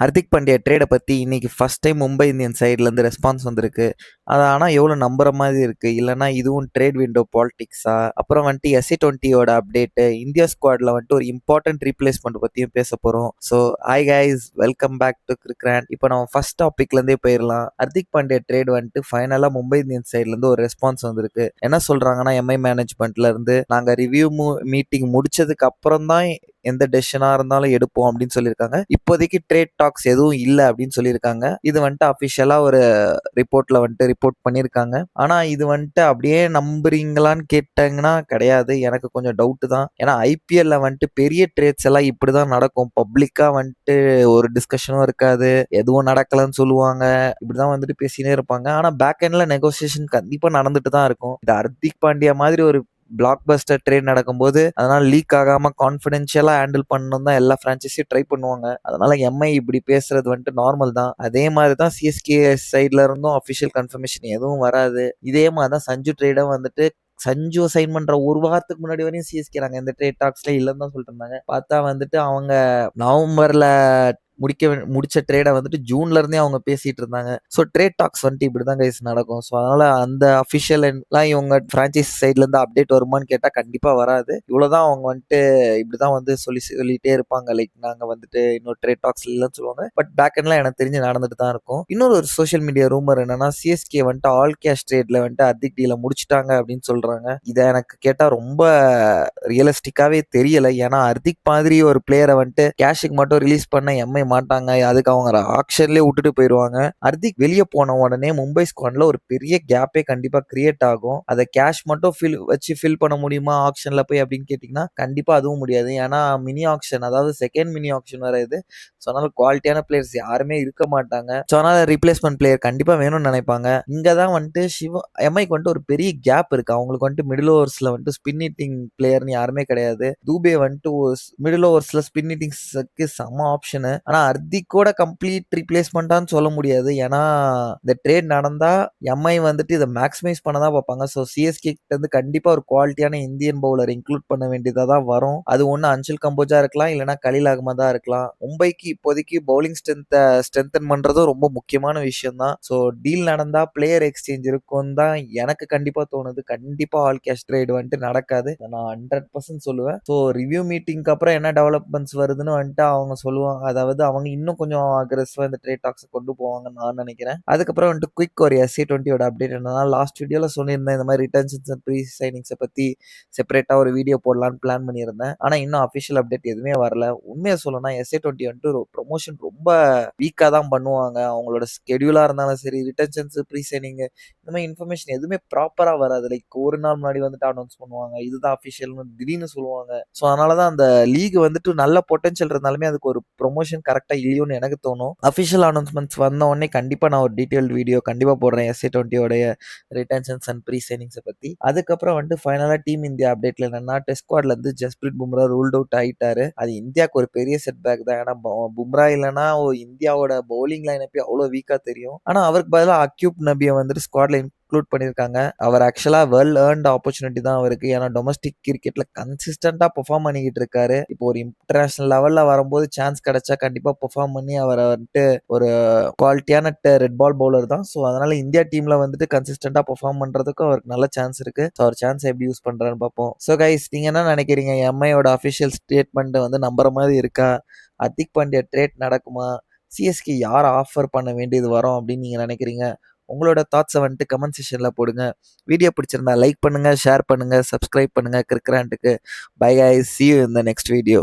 ஹர்திக் பாண்டியா ட்ரேட பத்தி இன்னைக்கு first time Mumbai Indians சைட்லேருந்து ரெஸ்பான்ஸ் வந்திருக்கு. அது ஆனால் எவ்வளோ நம்புற மாதிரி இருக்கு, இல்லைனா இதுவும் ட்ரேட் விண்டோ பாலிடிக்ஸா? அப்புறம் வந்துட்டு SC20யோட அப்டேட்டு, இந்தியா ஸ்குவாட்ல வந்துட்டு ஒரு இம்பார்ட்டன்ட் ரீப்ளேஸ்மெண்ட் பற்றியும் பேச போகிறோம். So hi guys, welcome back to கிரிக்ராண்ட். இப்போ நம்ம ஃபர்ஸ்ட் டாபிக்லேருந்தே போயிடலாம். ஹர்திக் பாண்டியா ட்ரேட் வந்துட்டு ஃபைனலாக மும்பை இந்தியன்ஸ் சைட்லேருந்து ஒரு ரெஸ்பான்ஸ் வந்திருக்கு. என்ன சொல்கிறாங்கன்னா, எம்ஐ மேனேஜ்மெண்ட்லேருந்து நாங்கள் ரிவ்யூ மீட்டிங் முடிச்சதுக்கு அப்புறம் தான் எந்த டெசிஷனா இருந்தாலும் எடுப்போம் அப்படின்னு சொல்லியிருக்காங்க. இப்போதைக்கு ட்ரேட் டாக்ஸ் எதுவும் இல்லை அப்படின்னு சொல்லியிருக்காங்க. இது வந்துட்டு அஃபிஷியலா ஒரு ரிப்போர்ட்ல வந்துட்டு ரிப்போர்ட் பண்ணியிருக்காங்க. ஆனா இது வந்துட்டு அப்படியே நம்புறீங்களான்னு கேட்டாங்கன்னா கிடையாது. எனக்கு கொஞ்சம் டவுட் தான். ஏன்னா IPLல வந்துட்டு பெரிய ட்ரேட்ஸ் எல்லாம் இப்படிதான் நடக்கும். பப்ளிக்கா வந்துட்டு ஒரு டிஸ்கஷனும் இருக்காது, எதுவும் நடக்கலன்னு சொல்லுவாங்க, இப்படிதான் வந்துட்டு பேசினே இருப்பாங்க. ஆனா பேக் எண்ட்ல நெகோசியேஷன் கண்டிப்பா நடந்துட்டு தான் இருக்கும். இது ஹர்திக் பாண்டியா மாதிரி ஒரு பிளாக் பஸ்டர் ட்ரேட் நடக்கும்போது அதனால லீக் ஆகாம கான்ஃபிடென்ஷியலா ஹேண்டில் பண்ணணும் தான் எல்லா பிரான்ச்சைஸியும் ட்ரை பண்ணுவாங்க. அதனால எம்ஐ இப்படி பேசுறது வந்துட்டு நார்மல் தான். அதே மாதிரி தான் CSK சைட்ல இருந்தும் அஃபிஷியல் கன்ஃபர்மேஷன் எதுவும் வராது. இதே மாதிரி தான் சஞ்சு ட்ரேடும் வந்துட்டு சஞ்சு சைன் பண்ற ஒரு வாரத்துக்கு முன்னாடி வரையும் CSK நாங்க எந்த ட்ரேட் டாக்ஸ்ல இல்லைன்னு தான் சொல்லிட்டு இருந்தாங்க. பார்த்தா வந்துட்டு அவங்க நவம்பர்ல முடிச்ச ட்ரேடை வந்துட்டு ஜூன்ல இருந்தே அவங்க பேசிட்டு இருந்தாங்க. ஸோ ட்ரேட் டாக்ஸ் வந்துட்டு இப்படிதான் கைஸ் நடக்கும். ஸோ அதனால அந்த அஃபிஷியல் எல்லாம் இவங்க பிரான்ச்சைஸ் சைட்ல இருந்து அப்டேட் வருமான்னு கேட்டா கண்டிப்பா வராது. இவ்வளவுதான் அவங்க வந்துட்டு இப்படிதான் வந்து சொல்லிட்டே இருப்பாங்க. லைக் நாங்க வந்துட்டு இன்னொரு ட்ரேட் டாக்ஸ் இல்லைன்னு சொல்லுவாங்க. பட் பேக் எண்ட்ல எனக்கு தெரிஞ்சு நடந்துட்டு தான் இருக்கும். இன்னொரு ஒரு சோஷியல் மீடியா ரூமர் என்னன்னா, CSK வந்துட்டு ஆல் கேஷ் ட்ரேட்ல வந்துட்டு ஹர்திக் டீல முடிச்சிட்டாங்க அப்படின்னு சொல்றாங்க. இதை எனக்கு கேட்டா ரொம்ப ரியலிஸ்டிக்காவே தெரியல. ஏன்னா ஹர்திக் மாதிரி ஒரு பிளேயரை வந்துட்டு கேஷுக்கு மட்டும் ரிலீஸ் பண்ண எம்ஐ மாட்டாங்க. அதுக்கு அவங்க ஆக்ஷன்லயே விட்டுட்டு போயிடுவாங்க. ஹர்திக் வெளியே போன உடனே மும்பை ஸ்குவாட்ல ஒரு பெரிய கேப்பே கண்டிப்பா கிரியேட் ஆகும். அதை கேஷ் மட்டும் ஃபில் பண்ண முடியுமா ஆக்ஷன்ல போய் அப்படின்னு கேட்டீங்கன்னா கண்டிப்பா அதுவும் முடியாது. ஏன்னா மினி ஆக்ஷன், அதாவது செகண்ட் மினி ஆக்ஷன் வர இது. ஸோ அதனால குவாலிட்டியான பிளேயர்ஸ் யாருமே இருக்க மாட்டாங்க. ஸோ அதனால ரீப்ளேஸ்மெண்ட் பிளேயர் கண்டிப்பா வேணும்னு நினைப்பாங்க. இங்க தான் வந்துட்டு எம்ஐக்கு வந்துட்டு ஒரு பெரிய கேப் இருக்கு. அவங்களுக்கு வந்துட்டு மிடில் ஓவர்ஸ்ல வந்துட்டு ஸ்பின் ஹிட்டிங் பிளேயர்னு யாருமே கிடையாது. தூபே வந்துட்டு மிடில் ஓவர்ஸ்ல ஸ்பின் ஹிட்டிங்ஸ்க்கு செம ஆப்ஷனு. ஆனா ஹர்திக்கோட கம்ப்ளீட் ரீப்ளேஸ்மெண்ட்டான்னு சொல்ல முடியாது. ஏன்னா இந்த ட்ரேட் நடந்தா எம்ஐ வந்துட்டு இதை மேக்ஸிமைஸ் பண்ண தான் பார்ப்பாங்க. ஸோ CSK கிட்ட இருந்து கண்டிப்பா ஒரு குவாலிட்டியான இந்தியன் பவுலர் இன்க்ளூட் பண்ண வேண்டியதா தான் வரும். அது ஒன்று அன்சுல் கம்போஜா இருக்கலாம், இல்லைன்னா கலீல் அகமதா இருக்கலாம். மும்பைக்கு இப்போதைக்கு பவுலிங் ஸ்ட்ரென்தன் பண்றதும் ரொம்ப முக்கியமான விஷயம் தான். ஸோ டீல் நடந்தா பிளேயர் எக்ஸ்சேஞ்ச் இருக்கும் தான் எனக்கு கண்டிப்பா தோணுது. கண்டிப்பா ஆல் கேஷ் ட்ரேட் வந்துட்டு நடக்காது, நான் 100% சொல்லுவேன். ஸோ ரிவ்யூ மீட்டிங்க்கு அப்புறம் என்ன டெவலப்மெண்ட்ஸ் வருதுன்னு வந்துட்டு அவங்க சொல்லுவாங்க. அதாவது அவங்க இன்னும் கொஞ்சம் அக்ரெசிவா இந்த ட்ரேட் டாக்ஸ் கொண்டு போவாங்கன்னு நான் நினைக்கிறேன். அதுக்கப்புறம் வந்துட்டு குயிக் ஒரு SC20யோட அப்டேட் என்னன்னா, லாஸ்ட் வீடியோல சொல்லியிருந்தேன் இந்த மாதிரி ரிட்டர்ன்ஸ் அண்ட் ப்ரீ சைனிங்ஸை பத்தி செப்பரேட்டா ஒரு வீடியோ போடலான்னு பிளான் பண்ணியிருந்தேன். ஆனா இன்னும் அஃபிஷியல் அப்டேட் எதுவுமே வரல. உண்மையை சொல்லணும்னா SC20 வந்துட்டு ஒரு ப்ரொமோஷன் ரொம்ப வீக்கா தான் பண்ணுவாங்க. அவங்களோட ஸ்கெடியூலா இருந்தாலும் சரி, ரிட்டர்ன்ஸ் ப்ரீ சைனிங் இந்த மாதிரி இன்ஃபர்மேஷன் எதுவுமே ப்ராப்பரா வராது. லைக் ஒரு நாள் முன்னாடி வந்துட்டு அனௌன்ஸ் பண்ணுவாங்க, இதுதான் அஃபிஷியல்னு திடீர்னு சொல்லுவாங்க. ஸோ அதனாலதான் அந்த லீக் வந்துட்டு நல்ல பொட்டன்ஷியல் இருந்தாலுமே அதுக்கு ஒரு ப்ரொமோஷன் கரெக்டா இல்லையோன்னு எனக்கு தோணும். அஃபிஷியல் அனௌன்ஸ்மெண்ட்ஸ் வந்த உடனே கண்டிப்பா நான் ஒரு டீடைல் வீடியோ கண்டிப்பா போடுறேன் SC20யோடைய ரிட்டன்ஷன்ஸ் அண்ட் ப்ரீ சைனிங்ஸை பத்தி. அதுக்கப்புறம் வந்துட்டு ஃபைனலா டீம் இந்தியா அப்டேட்ல என்னன்னா, டெஸ்ட் ஸ்குவாட்ல இருந்து ஜஸ்பிரீத் பும்ரா ரூல்ட் அவுட் ஆயிட்டாரு. அது இந்தியாவுக்கு ஒரு பெரிய செட் பேக் தான். ஏன்னா பும்ரா இல்லைன்னா இந்தியாவோட பவுலிங் லைனப்பே அவ்வளோ வீக்கா தெரியும். ஆனா அவருக்கு பதிலாக அக்யூப் நபியை வந்துட்டு ஸ்குவாட்ல இன்க்ளூட் பண்ணியிருக்காங்க. அவர் ஆக்சுவலா வெல் ஏர்ன்ட் ஆப்பர்ச்சுனிட்டி தான் அவருக்கு. ஏன்னா டொமஸ்டிக் கிரிக்கெட்ல கன்சிஸ்டண்டா பெர்ஃபார்ம் பண்ணிக்கிட்டு இருக்காரு. இப்போ ஒரு இன்டர்நேஷனல் லெவல்ல வரும்போது சான்ஸ் கிடைச்சா கண்டிப்பா பெர்ஃபார்ம் பண்ணி அவரை வந்துட்டு ஒரு குவாலிட்டியான ரெட் பால் பவுலர் தான். ஸோ அதனால இந்தியா டீம்ல வந்துட்டு கன்சிஸ்டண்டா பெர்ஃபார்ம் பண்றதுக்கும் அவருக்கு நல்ல சான்ஸ் இருக்கு. ஸோ அவர் சான்ஸ் எப்படி யூஸ் பண்றாருன்னு பார்ப்போம். ஸோ கைஸ், நீங்க என்ன நினைக்கிறீங்க? எம்ஐயோட அஃபிஷியல் ஸ்டேட்மெண்ட் வந்து நம்புற மாதிரி இருக்கா? ஹர்திக் பாண்டியா ட்ரேட் நடக்குமா? CSK யார் ஆஃபர் பண்ண வேண்டியது வரும் அப்படின்னு நீங்க நினைக்கிறீங்க? உங்களோட தாட்ஸை வந்துட்டு கமெண்ட் செக்ஷன்ல போடுங்க. வீடியோ பிடிச்சிருந்தா லைக் பண்ணுங்க, ஷேர் பண்ணுங்க, சப்ஸ்கிரைப் பண்ணுங்க கிரிக்ராண்ட்டுக்கு. Bye guys, see you in the next video.